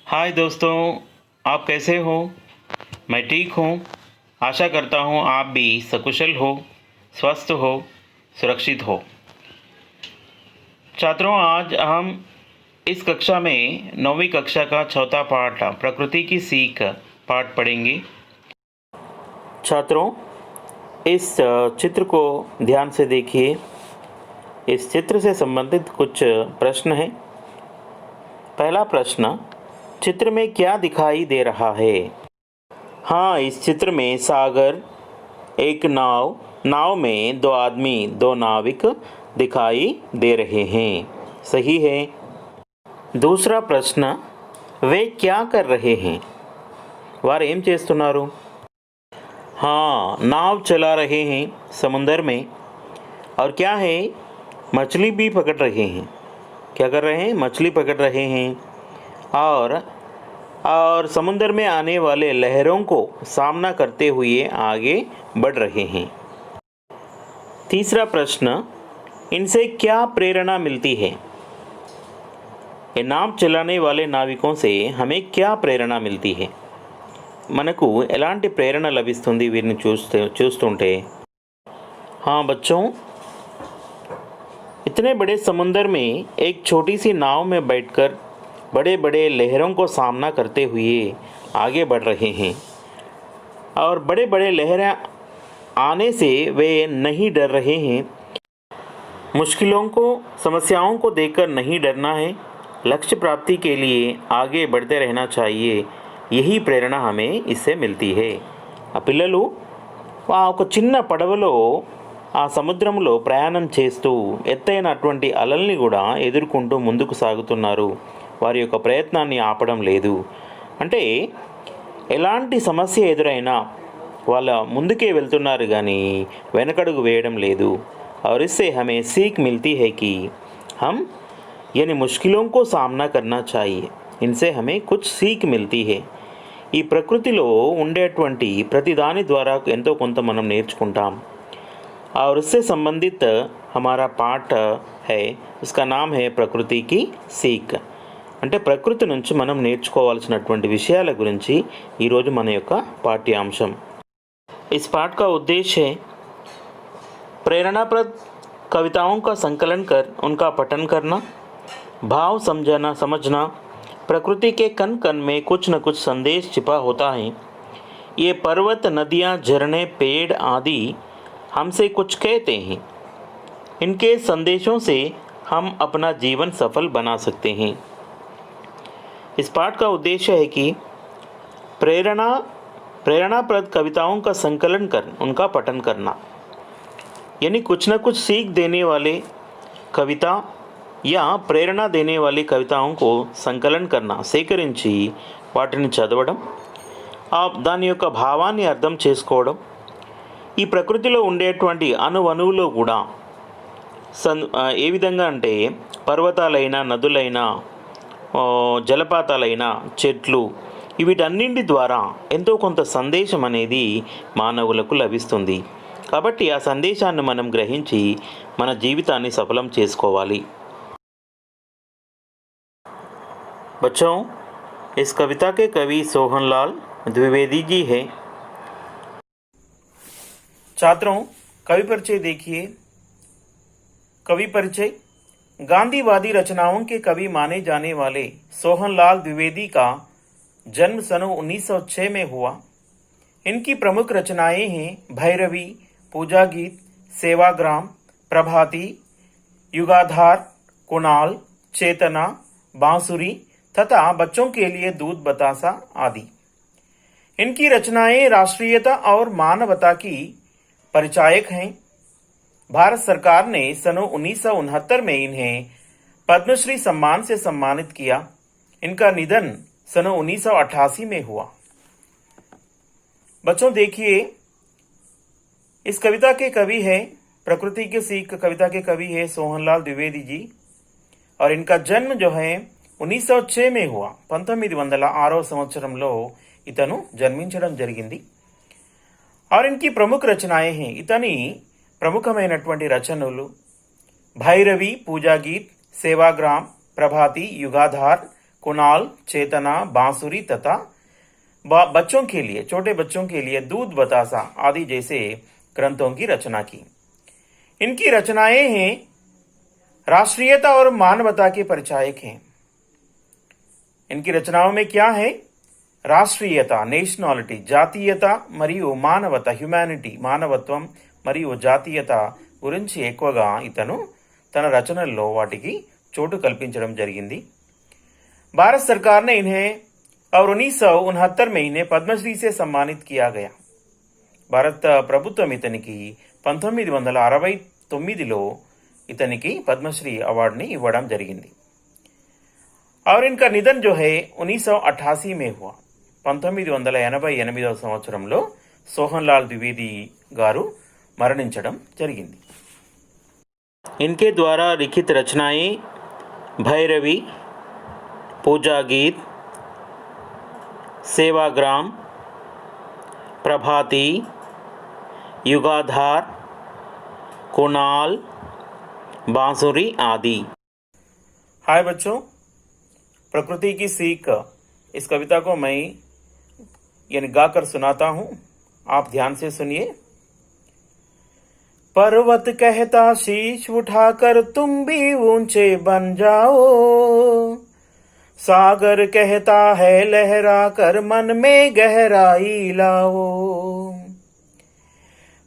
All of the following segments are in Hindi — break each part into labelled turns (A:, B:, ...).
A: हाय दोस्तों, आप कैसे हो। मैं ठीक हूँ। आशा करता हूँ आप भी सकुशल हो, स्वस्थ हो, सुरक्षित हो। छात्रों, आज हम इस कक्षा में 9वीं कक्षा का चौथा पाठ प्रकृति की सीख पाठ पढ़ेंगे। छात्रों, इस चित्र को ध्यान से देखिए। इस चित्र से संबंधित कुछ प्रश्न हैं। पहला प्रश्न, चित्र में क्या दिखाई दे रहा है। हाँ, इस चित्र में सागर, एक नाव में दो आदमी, दो नाविक दिखाई दे रहे हैं। सही है। दूसरा प्रश्न, वे क्या कर रहे हैं। वार ఏం చేస్తున్నారు। हाँ, नाव चला रहे हैं समुंदर में। और क्या है, मछली भी पकड़ रहे हैं। क्या कर रहे हैं, मछली पकड़ रहे हैं। और समुद्र में आने वाले लहरों को सामना करते हुए आगे बढ़ रहे हैं। तीसरा प्रश्न, इनसे क्या प्रेरणा मिलती है। ये नाव चलाने वाले नाविकों से हमें क्या प्रेरणा मिलती है। మనకు ఎలాంటి ప్రేరణ లభిస్తుంది వీరిని చూస్తుంటే। हाँ बच्चों, इतने बड़े समुंदर में एक छोटी सी नाव में बैठकर बड़े बड़े लहरों को सामना करते हुए आगे बढ़ रहे हैं। और बड़े बड़े लहरें आने से वे नहीं डर रहे हैं। मुश्किलों को, समस्याओं को देखकर नहीं डरना है। लक्ष्य प्राप्ति के लिए आगे बढ़ते रहना चाहिए। यही प्रेरणा हमें इससे मिलती है। ఆ పిల్లలు ఒక చిన్న పడవలో ఆ సముద్రంలో ప్రయాణం చేస్తూ ఎత్తైనటువంటి అలల్ని కూడా ఎదుర్కొంటూ ముందుకు సాగుతున్నారు. వారి యొక్క ప్రయత్నాన్ని ఆపడం లేదు. అంటే ఎలాంటి సమస్య ఎదురైనా వాళ్ళ ముందుకే వెళ్తున్నారు కానీ వెనకడుగు వేయడం లేదు. और इससे हमें सीख मिलती है कि हम यानी मुश्किलों को सामना करना चाहिए. इनसे हमें कुछ सीख मिलती है. ఈ ప్రకృతిలో ఉండేటువంటి ప్రతి దాని ద్వారా ఎంతో కొంత మనం నేర్చుకుంటాం. और उससे संबंधित हमारा पाठ है, उसका नाम है प्रकृति की सीख. అంటే ప్రకృతి నుంచి మనం నేర్చుకోవాల్సినటువంటి విషయాల గురించి ఈరోజు మన యొక్క పాఠ్యాంశం. इस पाठ का उद्देश्य है प्रेरणाप्रद कविताओं का संकलन कर उनका पठन करना, भाव समझना। प्रकृति के कण कण में कुछ न कुछ संदेश छिपा होता है। ये पर्वत, नदियाँ, झरने, पेड़ आदि हमसे कुछ कहते हैं। इनके संदेशों से हम अपना जीवन सफल बना सकते हैं. इस पाठ का उद्देश्य है कि प्रेरणाप्रद कविताओं का संकलन कर उनका पठन करना, यानी कुछ न कुछ सीख देने वाले कविता या ప్రేరణ देने वाली कविताओं को సంకలనం करना, సేకరించి వాటిని చదవడం, దాని యొక్క భావాన్ని అర్థం చేసుకోవడం. ఈ ప్రకృతిలో ఉండేటువంటి అణువణువులో కూడా ఏ విధంగా అంటే పర్వతాలైనా, నదులైనా, జలపాతాలైనా, చెట్లు, వీటన్నింటి ద్వారా ఎంతో కొంత సందేశం అనేది మానవులకు లభిస్తుంది. కాబట్టి ఆ సందేశాన్ని మనం గ్రహించి మన జీవితాన్ని సఫలం చేసుకోవాలి. बच्चों, इस कविता के कवि सोहनलाल द्विवेदी जी हैं. छात्रों, कवि परिचय देखिए. कवि परिचय. गांधीवादी रचनाओं के कवि माने जाने वाले सोहनलाल द्विवेदी का जन्म सन 1906 में हुआ. इनकी प्रमुख रचनाएं हैं भैरवी, पूजा गीत, सेवाग्राम, प्रभाती, युगाधार, कुणाल, चेतना, बांसुरी तथा बच्चों के लिए दूध बतासा आदि. इनकी रचनाएं राष्ट्रीयता और मानवता की परिचायक हैं. भारत सरकार ने सन 1969 में इन्हें पद्मश्री सम्मान से सम्मानित किया. इनका निधन सन 1988 में हुआ. बच्चों देखिए, इस कविता के कवि है, प्रकृति की सीख कविता के कवि है सोहनलाल द्विवेदी जी. और इनका जन्म जो है 1906 में हुआ. 1906 సంవత్సరంలో ఇతను జన్మించడం జరిగింది. और इनकी प्रमुख रचनाएं हैं, इतनी ప్రముఖమైనటువంటి రచనలు భైరవి, పూజా గీత్, సేవాగ్రామ్, ప్రభాతి, యుగాధార్, कुणाल, चेतना, बांसुरी तथा बच्चों के लिए, छोटे बच्चों के लिए दूध बतासा आदि जैसे ग्रंथों की रचना की। इनकी रचनाएं हैं राष्ट्रीयता और मानवता के परिचायक हैं। इनकी रचनाओं में क्या है? రాష్ట్రీయత, నేషనాలిటీ, జాతీయత మరియు మానవత, హ్యుమానిటీ, మానవత్వం మరియు జాతీయత గురించి ఎక్కువగా ఇతను తన రచనల్లో వాటికి చోటు కల్పించడం జరిగింది। भारत सरकार ने इन्हें और 1969 में इन्हें पद्मश्री से सम्मानित किया गया। భారత ప్రభుత్వం ఇతనికి 1969లో ఇతనికి పద్మశ్రీ అవార్డుని ఇవ్వడం జరిగింది। और इनका निधन जो है 1988 में हुआ। 1988వ సంవత్సరంలో सोहन लाल द्विवेदी गारू मरणించడం జరిగింది। इनके द्वारा लिखित रचनाएं भैरवी, पूजा गीत, सेवाग्राम, प्रभाती, युगाधार, कुणाल, बांसुरी आदि। हाय बच्चों, प्रकृति की सीख इस कविता को मैं यानी गाकर सुनाता हूं, आप ध्यान से सुनिए। पर्वत कहता शीश उठाकर तुम भी ऊंचे बन जाओ, सागर कहता है लहरा कर मन में गहराई लाओ।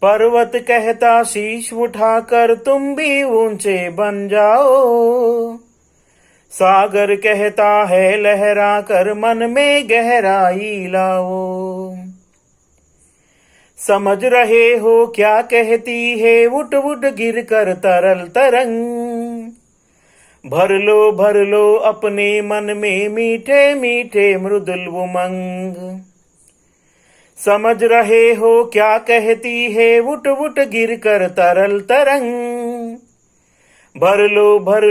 A: पर्वत कहता शीश उठाकर तुम भी ऊंचे बन जाओ, सागर कहता है लहरा कर मन में गहराई लाओ। समझ रहे हो क्या कहती है उठ उठ गिर कर तरल तरंग, भर लो अपने मन में मीठे मीठे मृदुल उमंग। समझ रहे हो क्या कहती है उठ उठ गिर कर तरल तरंग, भर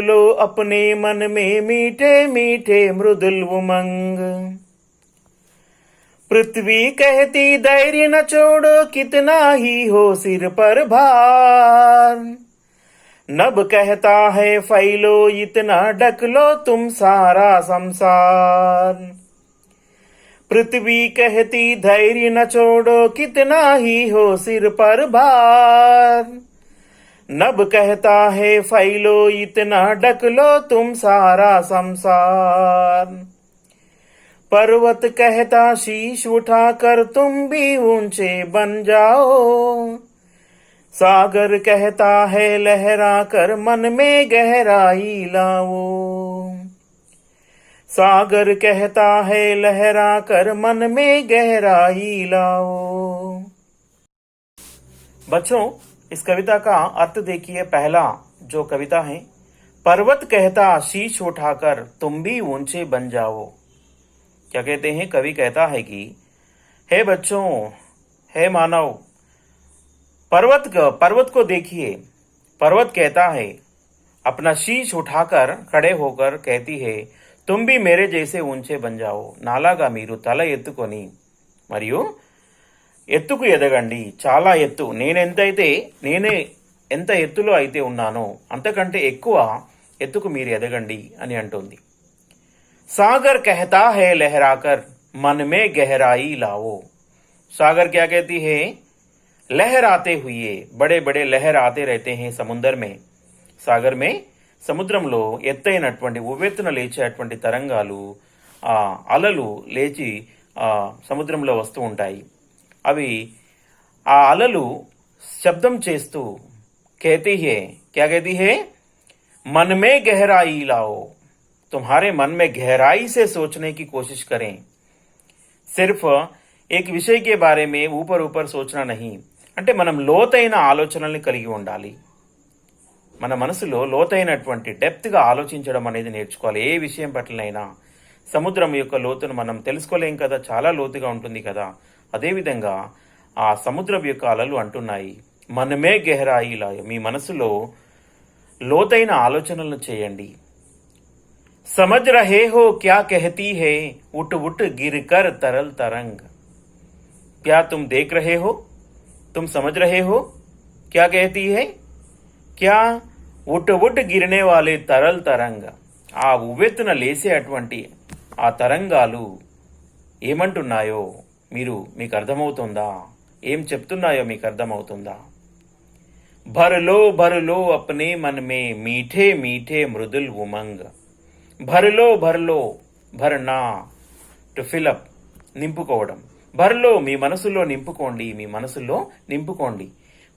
A: लो अपने मन में मीठे मीठे मृदुल उमंग। पृथ्वी कहती धैर्य न छोड़ो कितना ही हो सिर पर भार, नभ कहता है फैलो इतना ढक लो तुम सारा संसार। पृथ्वी कहती धैर्य न छोड़ो कितना ही हो सिर पर भार, नभ कहता है फैलो इतना ढक लो तुम सारा संसार। पर्वत कहता शीश उठाकर तुम भी ऊंचे बन जाओ, सागर कहता है लहरा कर मन में गहराई लाओ। सागर कहता है लहरा कर मन में गहराई लाओ। बच्चों, इस कविता का अर्थ देखिए। पहला जो कविता है, पर्वत कहता शीश उठाकर तुम भी ऊंचे बन जाओ। क्या कहते हैं? कवि कहता है कि हे बच्चों, हे मानव, पर्वत को देखिए। पर्वत कहता है, अपना शीश उठाकर खड़े होकर कहती है, तुम भी मेरे जैसे ऊंचे बन जाओ। నాలాగా మీరు తల ఎత్తుకొని మరియు ఎత్తుకు ఎదగండి, చాలా ఎత్తు, నేనే ఎంత ఎత్తులో అయితే ఉన్నానో అంతకంటే ఎక్కువ ఎత్తుకు మీరు ఎదగండి అని అంటుంది। सागर कहता है लहराकर मन में गहराई लाओ। सागर क्या कहती है? लहराते हुए, बड़े बड़े लहर आते रहते हैं समुद्र में। सागर में, సముద్రంలో ఎత్తైనటువంటి ఉవ్వెత్తున లేచేటువంటి తరంగాలు, అలలు లేచి సముద్రంలో వస్తూ ఉంటాయి। అవి ఆ అలలు శబ్దం చేస్తూ कहती है, क्या कहती है? मन में गहराई लाओ। तुम्हारे मन में गहराई से सोचने की कोशिश करें। सिर्फ एक विषय के बारे में ऊपर ऊपर सोचना नहीं, అంటే మనం లోతైన ఆలోచనల్ని కలిగి ఉండాలి। మన మనసులో లోతైనటువంటి డెప్త్గా ఆలోచించడం అనేది నేర్చుకోవాలి। ఏ విషయం పట్లనైనా సముద్రం యొక్క లోతును మనం తెలుసుకోలేం కదా, చాలా లోతుగా ఉంటుంది కదా। అదేవిధంగా ఆ సముద్రం యొక్క అలలు అంటున్నాయి, మనమే గెహరాయి లాయో, మీ మనసులో లోతైన ఆలోచనలను చేయండి। समझ रहे हो क्या कहती है उठ उठ गिर कर तरल तरंग। क्या तुम देख रहे हो, तुम समझ रहे हो क्या कहती है? क्या ఉట్ గిరినే వాలే తరల్ తరంగ, ఆ ఉవ్వెత్తున లేసే అటువంటి ఆ తరంగాలు ఏమంటున్నాయో మీకు అర్థమవుతుందా? ఏం చెప్తున్నాయో మీకు అర్థమవుతుందా? భరలో భరలో అప్నే मन में मीठे मीठे मृदुल उमंग భరలో భరలో భరనా టు ఫిలప్ నింపుకోవడం. భరలో మీ మనసులో నింపుకోండి, మీ మనసులో నింపుకోండి.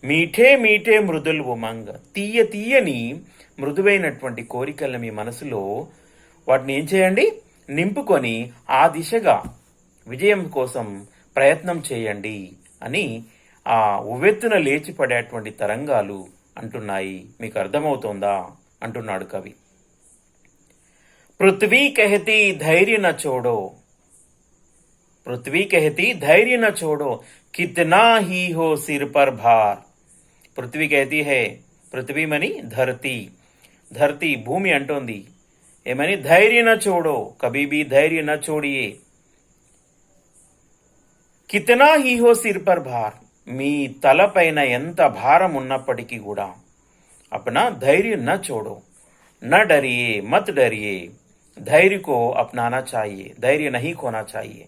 A: మీఠే మీఠే మృదుల్ ఉమంగ్ తీయ తీయని మృదువైనటువంటి కోరికలను మీ మనసులో వాటిని ఏం చేయండి? నింపుకొని ఆ దిశగా విజయం కోసం ప్రయత్నం చేయండి అని ఆ ఉవ్వెత్తున లేచిపడేటువంటి తరంగాలు అంటున్నాయి. మీకు అర్థమవుతోందా అంటున్నాడు కవి. పృథ్వీ కహతి ధైర్య న చోడో, పృథ్వీ కహతి ధైర్య న చోడో కిतना ही हो सिर पर भार. పృథ్వీ कहती है, పృథ్వీ మని ధరతి, ధరతి భూమి అంటోంది ఏమని? ధైర్య న చోడో, కభీ భీ ధైర్య న చోడియే. కితనా హీ హో సిర్ పర్ భార్, మీ తలపైన ఎంత భారం ఉన్నప్పటికీ కూడా అప్నా ధైర్య న చోడో, న డరియే మత్ డరియే, ధైర్య కో అప్నానా చాహియే, ధైర్య నహీ ఖోనా చాహియే.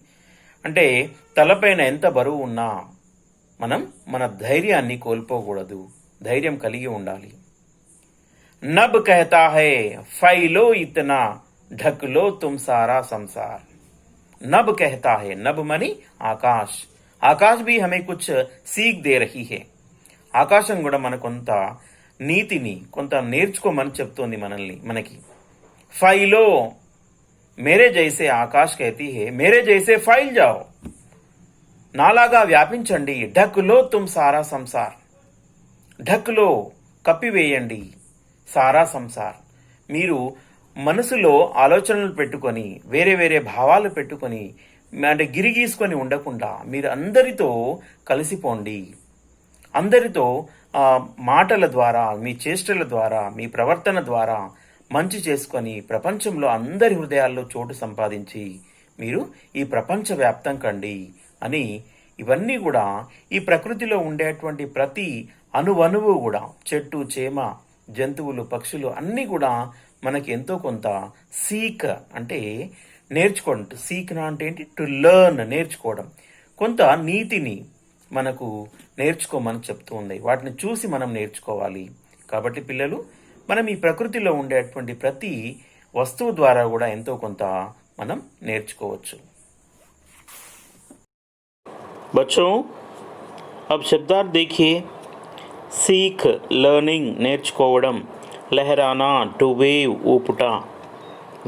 A: అంటే తలపైన ఎంత బరువు ఉన్నా మనం మన ధైర్యాన్ని కోల్పోకూడదు, ధైర్యం కలిగి ఉండాలి. నబ్ కహతా హై ఫైలో ఇతనా ఢక్లో తుమ్ సారా సంసార్. नभ कहता है, नभ मनी ఆకాశ్, ఆకాశ్ भी हमें कुछ सीख दे रही है. ఆకాశం కూడా మన కొంత నీతిని కొంత నేర్చుకోమని చెప్తోంది మనకి. ఫైలో మేరే జైసే ఆకాశ్ कहती है, మేరే జైసే ఫైల్ జాओ, నాలాగా వ్యాపించండి. ఢక్లో తుమ్ సారా సంసార్, ఢక్లో కప్పివేయండి, సారా సంసార్. మీరు మనసులో ఆలోచనలు పెట్టుకొని వేరే వేరే భావాలు పెట్టుకొని అంటే గిరిగీసుకొని ఉండకుండా మీరు అందరితో కలిసిపోండి. అందరితో మాటల ద్వారా, మీ చేష్టల ద్వారా, మీ ప్రవర్తన ద్వారా మంచి చేసుకొని ప్రపంచంలో అందరి హృదయాల్లో చోటు సంపాదించి మీరు ఈ ప్రపంచ వ్యాప్తం కండి అని. ఇవన్నీ కూడా ఈ ప్రకృతిలో ఉండేటువంటి ప్రతి అణువణువు కూడా, చెట్టు చేమ జంతువులు పక్షులు అన్నీ కూడా మనకి ఎంతో కొంత సీక్ అంటే నేర్చుకోవడం. సీక్ అంటే ఏంటి? టు లెర్న్, నేర్చుకోవడం. కొంత నీతిని మనకు నేర్చుకోమని చెప్తూ ఉంది. వాటిని చూసి మనం నేర్చుకోవాలి. కాబట్టి పిల్లలు, మనం ఈ ప్రకృతిలో ఉండేటువంటి ప్రతి వస్తువు ద్వారా కూడా ఎంతో కొంత మనం నేర్చుకోవచ్చు. बच्चों, अब शब्दार्थ देखिए. सीख, लर्निंग నేర్చుకోవడం, లహరానా టు వేవ్ ఊపుట,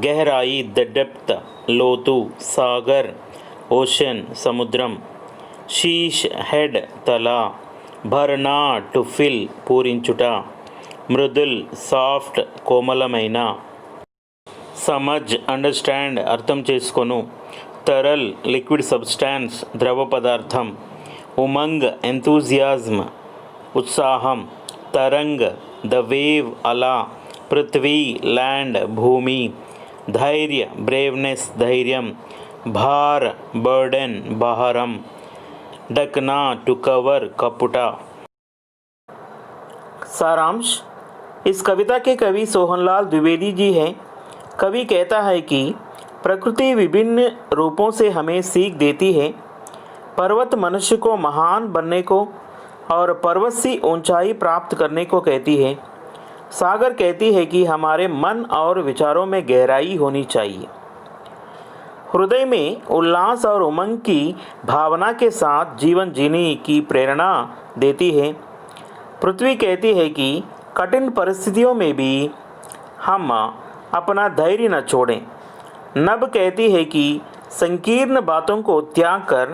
A: గహరాయి ద డెప్త్ లోతు, సాగర్ ఓషన్ సముద్రం, శీష్ హెడ్ తల, భర్నా టు ఫిల్ పూరించుట, మృదుల్ సాఫ్ట్ కోమలమైన, సమజ్ అండర్స్టాండ్ అర్థం చేసుకొను, तरल लिक्विड सब्सटेंस द्रव पदार्थम, उमंग एंथुजियाज्म उत्साहम, तरंग द वेव अला, पृथ्वी लैंड भूमि, धैर्य ब्रेवनेस धैर्यम, भार बर्डन बहारम, डकना टू कवर कपुटा. सारांश. इस कविता के कवि सोहनलाल द्विवेदी जी हैं. कवि कहता है कि प्रकृति विभिन्न रूपों से हमें सीख देती है. पर्वत मनुष्य को महान बनने को और पर्वत सी ऊंचाई प्राप्त करने को कहती है. सागर कहती है कि हमारे मन और विचारों में गहराई होनी चाहिए. हृदय में उल्लास और उमंग की भावना के साथ जीवन जीने की प्रेरणा देती है. पृथ्वी कहती है कि कठिन परिस्थितियों में भी हम अपना धैर्य न छोड़ें. नभ कहती है कि संकीर्ण बातों को त्याग कर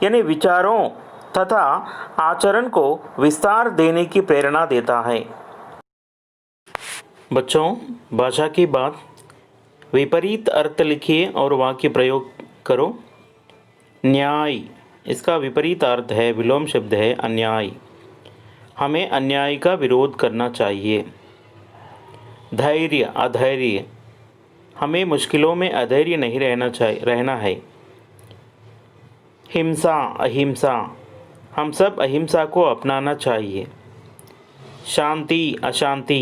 A: यानी विचारों तथा आचरण को विस्तार देने की प्रेरणा देता है. बच्चों, भाषा की बात. विपरीत अर्थ लिखिए और वाक्य प्रयोग करो. न्याय, इसका विपरीत अर्थ है, विलोम शब्द है अन्याय. हमें अन्याय का विरोध करना चाहिए. धैर्य, अधैर्य, हमें मुश्किलों में अधैर्य नहीं रहना है. हिंसा, अहिंसा, हम सब अहिंसा को अपनाना चाहिए. शांति, अशांति,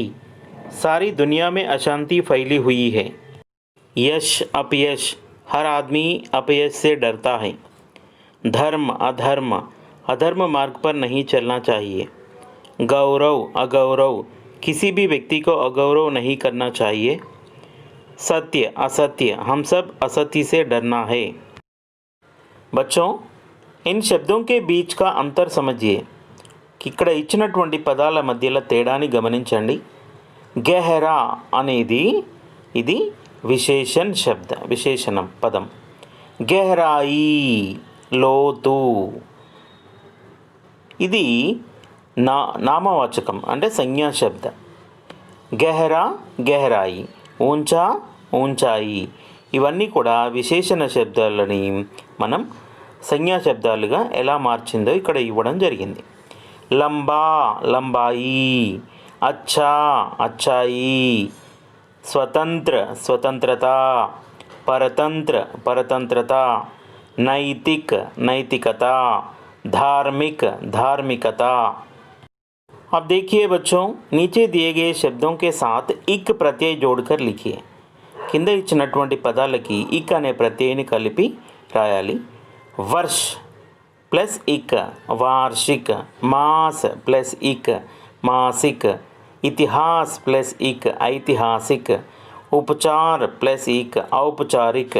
A: सारी दुनिया में अशांति फैली हुई है. यश, अपयश, हर आदमी अपयश से डरता है। धर्म अधर्म, अधर्म मार्ग पर नहीं चलना चाहिए। गौरव अगौरव, किसी भी व्यक्ति को अगौरव नहीं करना चाहिए। सत्य असत्य, हम सब असत्य से डरना है। बच्चों, इन शब्दों के बीच का अंतर समझिए। ఇక్కడ ఇచ్చినటువంటి పదాల మధ్యలో తేడాని గమనించండి. గెహరా అనేది ఇది విశేషణం పదం. గెహరాయి లోతు, ఇది నామవాచకం అంటే సంజ్ఞా శబ్ద. గెహరా గెహరాయి, ఊంచా ఊంచాయి, ఇవన్నీ కూడా విశేషణ శబ్దాలని మనం సంజ్ఞా శబ్దాలుగా ఎలా మార్చిందో ఇక్కడ ఇవ్వడం జరిగింది. లంబా లంబాయి, అచ్చా అచ్చాయి, స్వతంత్ర స్వతంత్రత, परतंत्र परतंत्रता, नैतिक नैतिकता, धार्मिक धार्मिकता। अब देखिए बच्चों, नीचे दिए गए शब्दों के साथ इक प्रत्यय जोड़कर लिखिए. కింద ఇచ్చినటువంటి పదాలకి ఇక్ అనే ప్రత్యయాన్ని కలిపి రాయాలి. వర్ష్ ప్లస్ ఇక్ వార్షిక్, మాస్ ప్లస్ ఇక్ మాసిక్, इतिहास प्लस इक ऐतिहासिक, उपचार प्लस इक औपचारिक.